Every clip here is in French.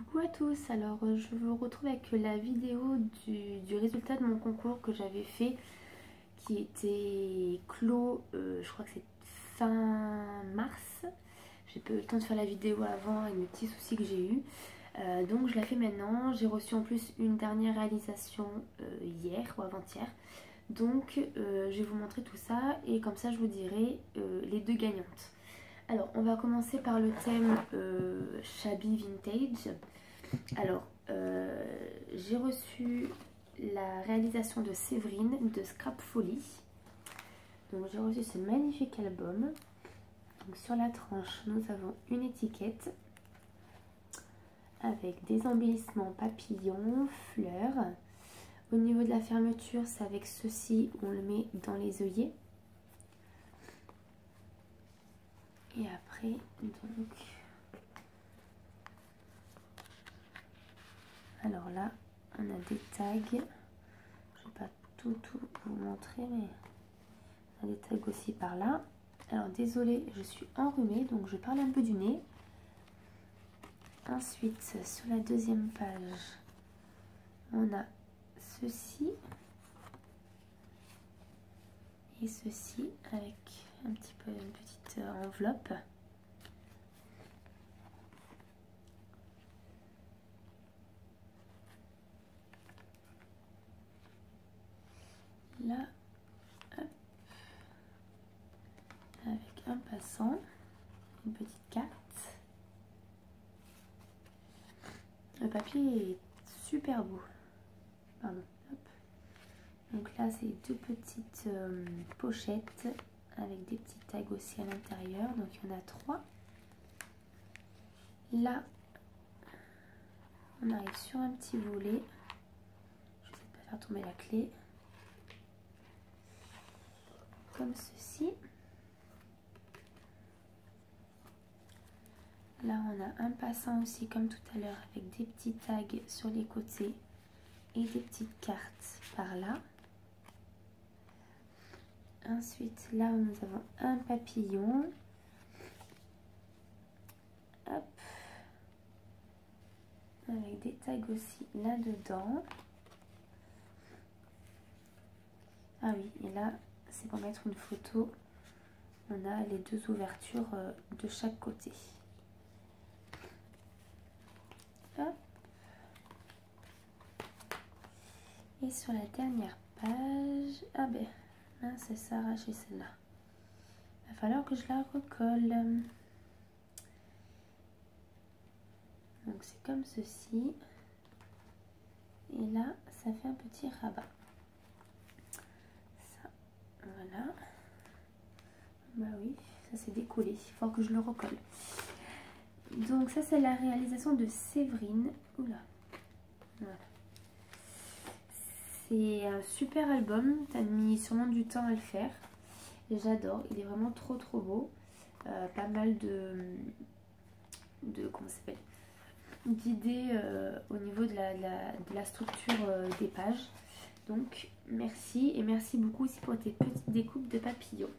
Coucou à tous, alors je vous retrouve avec la vidéo du résultat de mon concours que j'avais fait qui était clos, je crois que c'est fin mars. J'ai pas eu le temps de faire la vidéo avant avec mes petits soucis que j'ai eu. Donc je la fais maintenant. J'ai reçu en plus une dernière réalisation hier ou avant-hier. Donc je vais vous montrer tout ça et comme ça je vous dirai les deux gagnantes. Alors on va commencer par le thème Shabby Vintage. Alors j'ai reçu la réalisation de Séverine de Scrap Folly. Donc j'ai reçu ce magnifique album. Donc sur la tranche nous avons une étiquette avec des embellissements papillons, fleurs. Au niveau de la fermeture, c'est avec ceci où on le met dans les œillets. Et après, donc, alors là, on a des tags. Je ne vais pas tout vous montrer, mais on a des tags aussi par là. Alors désolée, je suis enrhumée, donc je parle un peu du nez. Ensuite, sur la deuxième page, on a ceci et ceci avec un petit peu une petite enveloppe. Là, hop, avec un passant, une petite carte. Le papier est super beau. Pardon. Hop. Donc là, c'est deux petites pochettes avec des petits tags aussi à l'intérieur. Donc il y en a 3. Là, on arrive sur un petit volet. Je vais essayer de ne pas faire tomber la clé. Comme ceci. Là, on a un passant aussi comme tout à l'heure avec des petits tags sur les côtés et des petites cartes par là. Ensuite, là, nous avons un papillon. Hop. Avec des tags aussi là-dedans. Ah oui, et là, c'est pour mettre une photo. On a les deux ouvertures de chaque côté. Hop. Et sur la dernière page, ah ben, mince, c'est ça arraché celle-là. Il va falloir que je la recolle. Donc c'est comme ceci. Et là, ça fait un petit rabat. Ça, voilà. Bah oui, ça s'est décollé. Il faut que je le recolle. Donc ça, c'est la réalisation de Séverine. Oula. Voilà. C'est un super album. Tu as mis sûrement du temps à le faire. J'adore. Il est vraiment trop beau. Pas mal de comment ça s'appelle, d'idées au niveau de la structure des pages. Donc merci et merci beaucoup aussi pour tes petites découpes de papillons.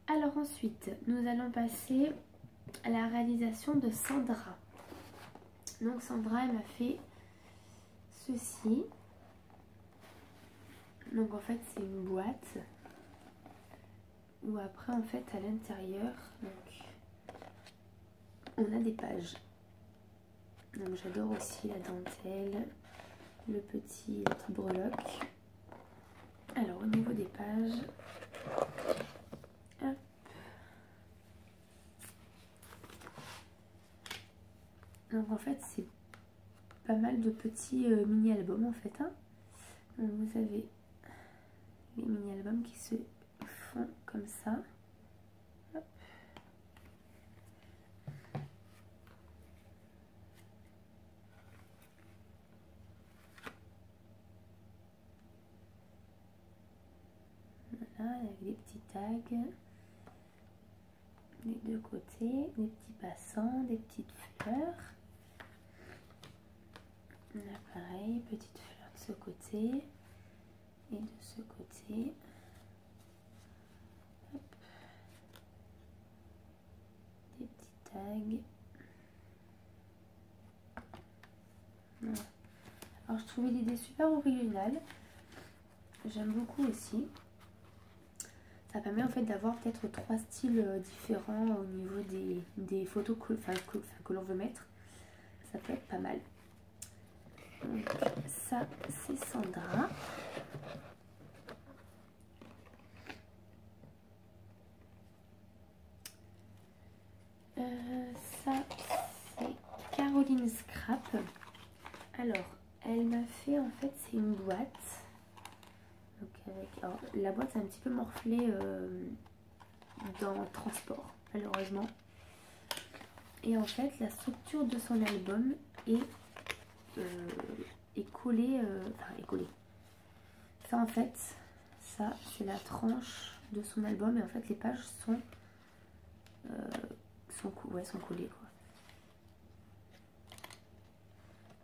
Alors ensuite nous allons passer à la réalisation de Sandra. Donc Sandra, elle m'a fait ceci. Donc en fait c'est une boîte où après en fait à l'intérieur on a des pages. Donc j'adore aussi la dentelle, la petite breloque. Alors au niveau des pages, hop. Donc en fait c'est pas mal de petits mini-albums en fait. Hein. Donc vous avez les mini-albums qui se font comme ça. Hop. Voilà, avec des petits tags des deux côtés, des petits passants, des petites fleurs. Là pareil, petites fleurs de ce côté et de ce côté. Hop. Des petits tags. Voilà. Alors je trouvais l'idée super originale. J'aime beaucoup aussi. Ça permet en fait d'avoir peut-être 3 styles différents au niveau des photos que l'on veut mettre. Ça peut être pas mal. Donc ça c'est Sandra. Ça c'est Caroline Scrap. Alors elle m'a fait en fait c'est une boîte. Donc alors, la boîte est un petit peu morflée dans le transport malheureusement. Et en fait la structure de son album est collée. Est collée. Ça en fait, ça c'est la tranche de son album et en fait les pages sont collées quoi.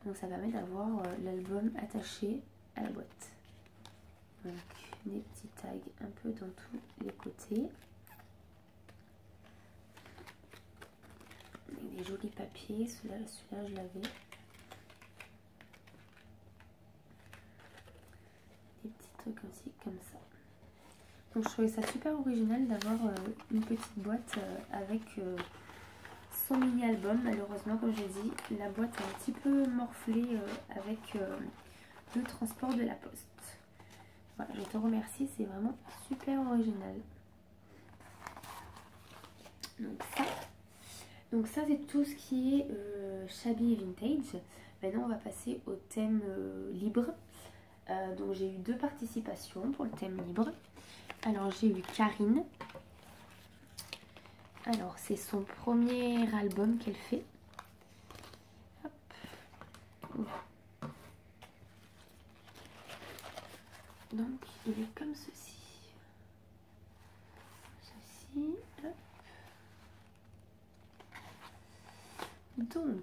Donc ça permet d'avoir l'album attaché à la boîte. Donc des petits tags un peu dans tous les côtés. Avec des jolis papiers, celui-là je l'avais. Des petits trucs aussi comme ça. Donc je trouvais ça super original d'avoir une petite boîte avec son mini album. Malheureusement comme j'ai dit, la boîte est un petit peu morflée avec le transport de la poste. Voilà, je te remercie, c'est vraiment super original. Donc ça c'est tout ce qui est shabby et vintage. Maintenant on va passer au thème libre. Donc j'ai eu 2 participations pour le thème libre. Alors j'ai eu Karine. Alors c'est son premier album qu'elle fait. Hop. Donc il est comme ceci. Ceci. Hop. Donc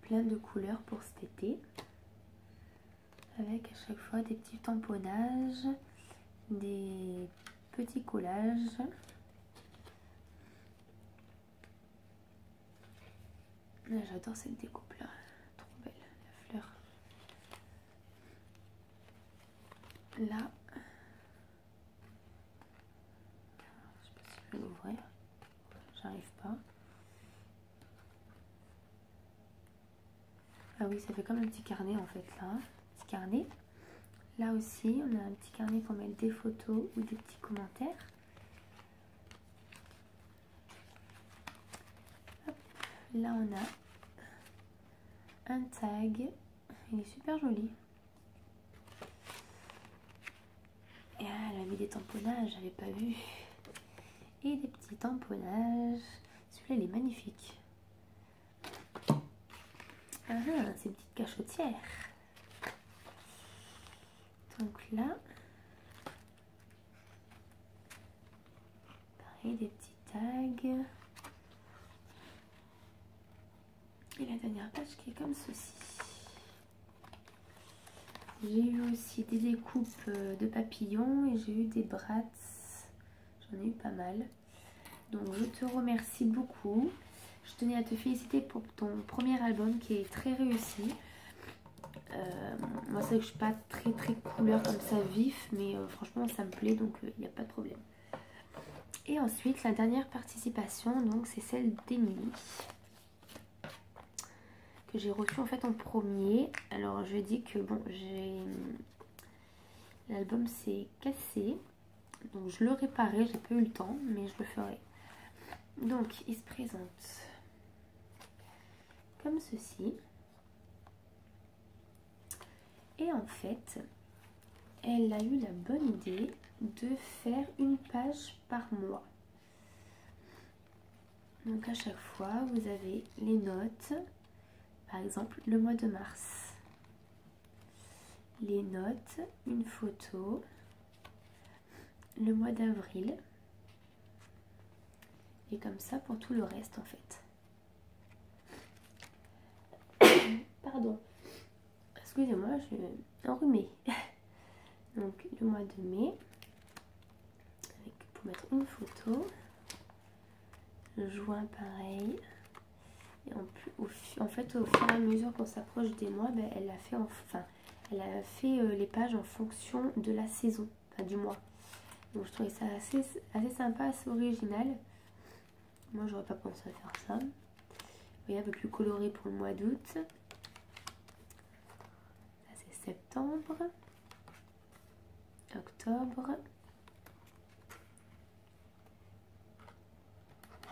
plein de couleurs pour cet été, avec à chaque fois des petits tamponnages, des petits collages. J'adore cette découpe là, trop belle la fleur. Là, je sais pas si je peux l'ouvrir, j'arrive pas. Ah oui, ça fait comme un petit carnet en fait là, petit carnet. Là aussi, on a un petit carnet pour mettre des photos ou des petits commentaires. Hop. Là, on a un tag. Il est super joli. Et elle a mis des tamponnages, j'avais pas vu. Et des petits tamponnages. Celui-là, il est magnifique. Ah, c'est une petite cachotière. Donc là, pareil, des petits tags. Et la dernière page qui est comme ceci. J'ai eu aussi des découpes de papillons et j'ai eu des brats. J'en ai eu pas mal. Donc je te remercie beaucoup. Je tenais à te féliciter pour ton premier album qui est très réussi. Moi c'est vrai que je suis pas très couleur comme ça vif, mais franchement ça me plaît, donc il n'y a pas de problème. Et ensuite la dernière participation, donc c'est celle d'Emilie, que j'ai reçue en fait en premier. Alors je dis que bon, l'album s'est cassé, donc je le réparais, j'ai pas eu le temps, mais je le ferai. Donc il se présente comme ceci. Et en fait, elle a eu la bonne idée de faire une page par mois. Donc à chaque fois, vous avez les notes. Par exemple, le mois de mars. Les notes, une photo. Le mois d'avril. Et comme ça pour tout le reste en fait. Pardon. Excusez-moi, je suis enrhumée. Donc le mois de mai. faut mettre une photo. Le joint pareil. Et en fait, au fur et à mesure qu'on s'approche des mois, ben, elle a fait les pages en fonction de la saison, enfin du mois. Donc je trouvais ça assez sympa, assez original. Moi j'aurais pas pensé à faire ça. Vous voyez, un peu plus coloré pour le mois d'août. Là c'est septembre. Octobre.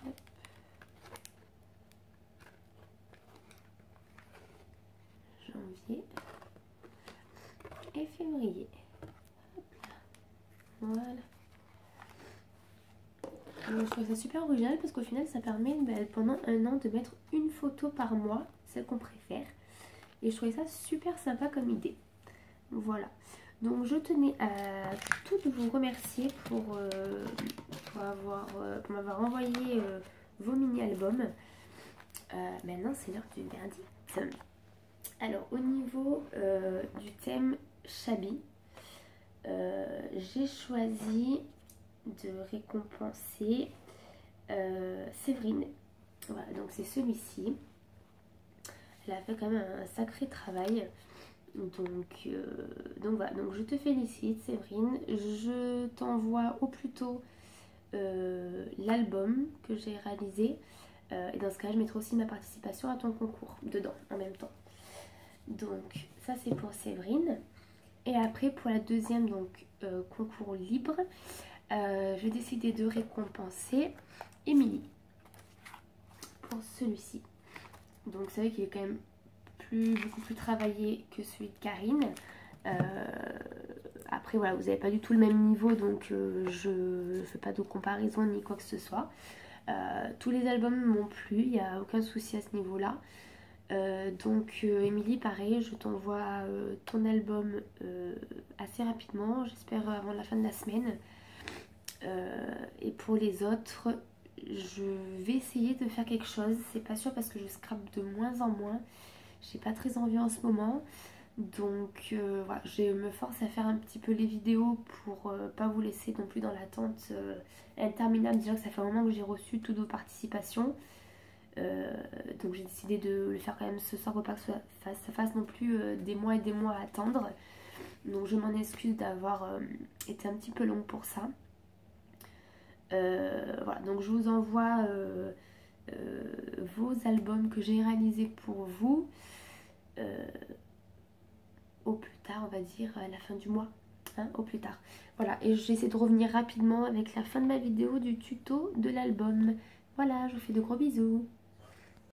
Hop. Janvier. Et février. Hop là. Voilà. Donc, je trouve ça super original parce qu'au final ça permet pendant un an de mettre une photo par mois, celle qu'on préfère. Et je trouvais ça super sympa comme idée. Voilà. Donc je tenais à toutes vous remercier pour m'avoir envoyé vos mini-albums. Maintenant c'est l'heure du verdict. Alors au niveau du thème Shabby, j'ai choisi de récompenser Séverine. Voilà, donc c'est celui-ci. Elle a fait quand même un sacré travail. Donc voilà, donc je te félicite Séverine. Je t'envoie au plus tôt l'album que j'ai réalisé. Et dans ce cas, je mettrai aussi ma participation à ton concours dedans en même temps. Donc ça c'est pour Séverine. Et après pour la deuxième donc concours libre, j'ai décidé de récompenser Émilie pour celui-ci. Donc c'est vrai qu'il est quand même beaucoup plus travaillé que celui de Karine. Après voilà, vous n'avez pas du tout le même niveau, donc je ne fais pas de comparaison ni quoi que ce soit. Tous les albums m'ont plu, il n'y a aucun souci à ce niveau là. Donc Émilie, pareil, je t'envoie ton album assez rapidement, j'espère avant la fin de la semaine. Et pour les autres, je vais essayer de faire quelque chose. C'est pas sûr parce que je scrape de moins en moins. J'ai pas très envie en ce moment. Donc voilà, je me force à faire un petit peu les vidéos pour pas vous laisser non plus dans l'attente interminable. Déjà que ça fait un moment que j'ai reçu toutes vos participations. Donc j'ai décidé de le faire quand même ce soir pour pas que ça fasse non plus des mois et des mois à attendre. Donc je m'en excuse d'avoir été un petit peu longue pour ça. Voilà, donc je vous envoie vos albums que j'ai réalisés pour vous au plus tard, on va dire à la fin du mois, hein, au plus tard. Voilà, et j'essaie de revenir rapidement avec la fin de ma vidéo du tuto de l'album. Voilà, je vous fais de gros bisous.